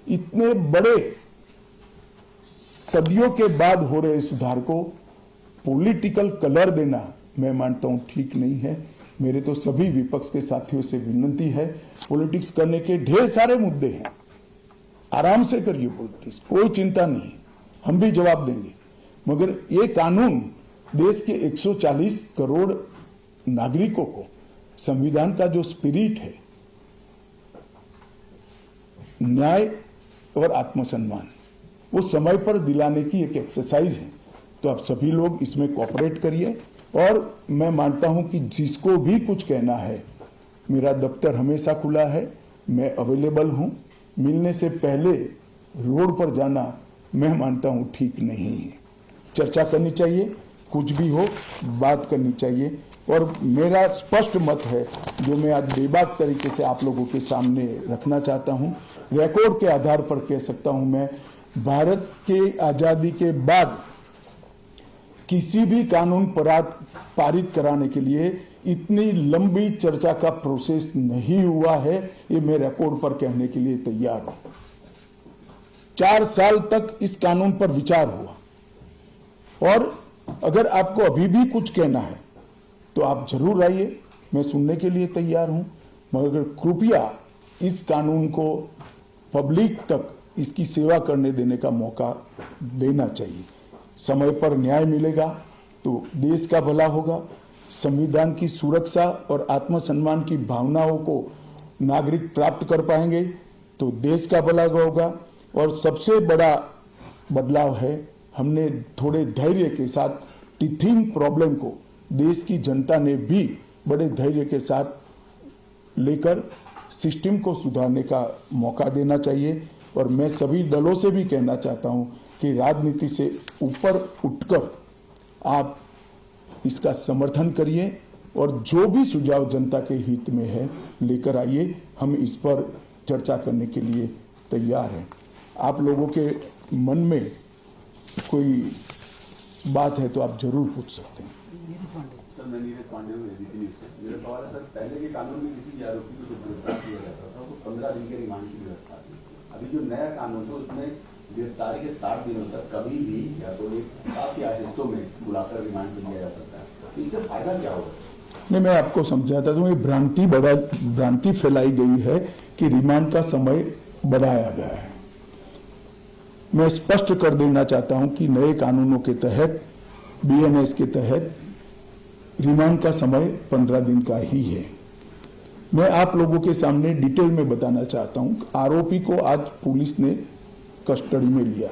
इतने बड़े सदियों के बाद हो रहे सुधार को पॉलिटिकल कलर देना मैं मानता हूं ठीक नहीं है। मेरे तो सभी विपक्ष के साथियों से विनती है, पॉलिटिक्स करने के ढेर सारे मुद्दे हैं, आराम से करिए पॉलिटिक्स, कोई चिंता नहीं, हम भी जवाब देंगे। मगर ये कानून देश के 140 करोड़ नागरिकों को संविधान का जो स्पिरिट है, न्याय और आत्मसम्मान, वो समय पर दिलाने की एक एक्सरसाइज है। तो आप सभी लोग इसमें कोऑपरेट करिए और मैं मानता हूं कि जिसको भी कुछ कहना है, मेरा दफ्तर हमेशा खुला है, मैं अवेलेबल हूं। मिलने से पहले रोड पर जाना मैं मानता हूं ठीक नहीं है। चर्चा करनी चाहिए, कुछ भी हो बात करनी चाहिए। और मेरा स्पष्ट मत है जो मैं आज बेबाक तरीके से आप लोगों के सामने रखना चाहता हूं, रिकॉर्ड के आधार पर कह सकता हूं, मैं भारत के आजादी के बाद किसी भी कानून पारित कराने के लिए इतनी लंबी चर्चा का प्रोसेस नहीं हुआ है, ये मैं रिकॉर्ड पर कहने के लिए तैयार हूं। 4 साल तक इस कानून पर विचार हुआ और अगर आपको अभी भी कुछ कहना है तो आप जरूर आइए, मैं सुनने के लिए तैयार हूं। मगर कृपया इस कानून को पब्लिक तक इसकी सेवा करने देने का मौका देना चाहिए। समय पर न्याय मिलेगा तो देश का भला होगा, संविधान की सुरक्षा और आत्मसम्मान की भावनाओं को नागरिक प्राप्त कर पाएंगे तो देश का भला होगा। और सबसे बड़ा बदलाव है, हमने थोड़े धैर्य के साथ टीथिंग प्रॉब्लम को देश की जनता ने भी बड़े धैर्य के साथ लेकर सिस्टम को सुधारने का मौका देना चाहिए। और मैं सभी दलों से भी कहना चाहता हूं कि राजनीति से ऊपर उठकर आप इसका समर्थन करिए और जो भी सुझाव जनता के हित में है लेकर आइए, हम इस पर चर्चा करने के लिए तैयार हैं। आप लोगों के मन में कोई बात है तो आप जरूर पूछ सकते हैं। सर, मैं नीरज पांडे हूं, एबीपी न्यूज से। मेरा सवाल है सर, पहले के कानून में किसी आरोपी को जो गिरफ्तार किया जाता था तो 15 दिन के रिमांड की व्यवस्था थी। अभी जो नया कानून है उसमें गिरफ्तारी के 60 दिनों तक कभी भी या तो एक या हिस्सों में बुलाकर रिमांड पर लिया जा सकता है। इससे फायदा क्या होगा? नहीं, मैं आपको समझाता हूं, ये भ्रांति फैलाई गई है कि रिमांड का समय बढ़ाया गया है। मैं स्पष्ट कर देना चाहता हूं कि नए कानूनों के तहत, बीएनएस के तहत रिमांड का समय 15 दिन का ही है। मैं आप लोगों के सामने डिटेल में बताना चाहता हूं, आरोपी को आज पुलिस ने कस्टडी में लिया।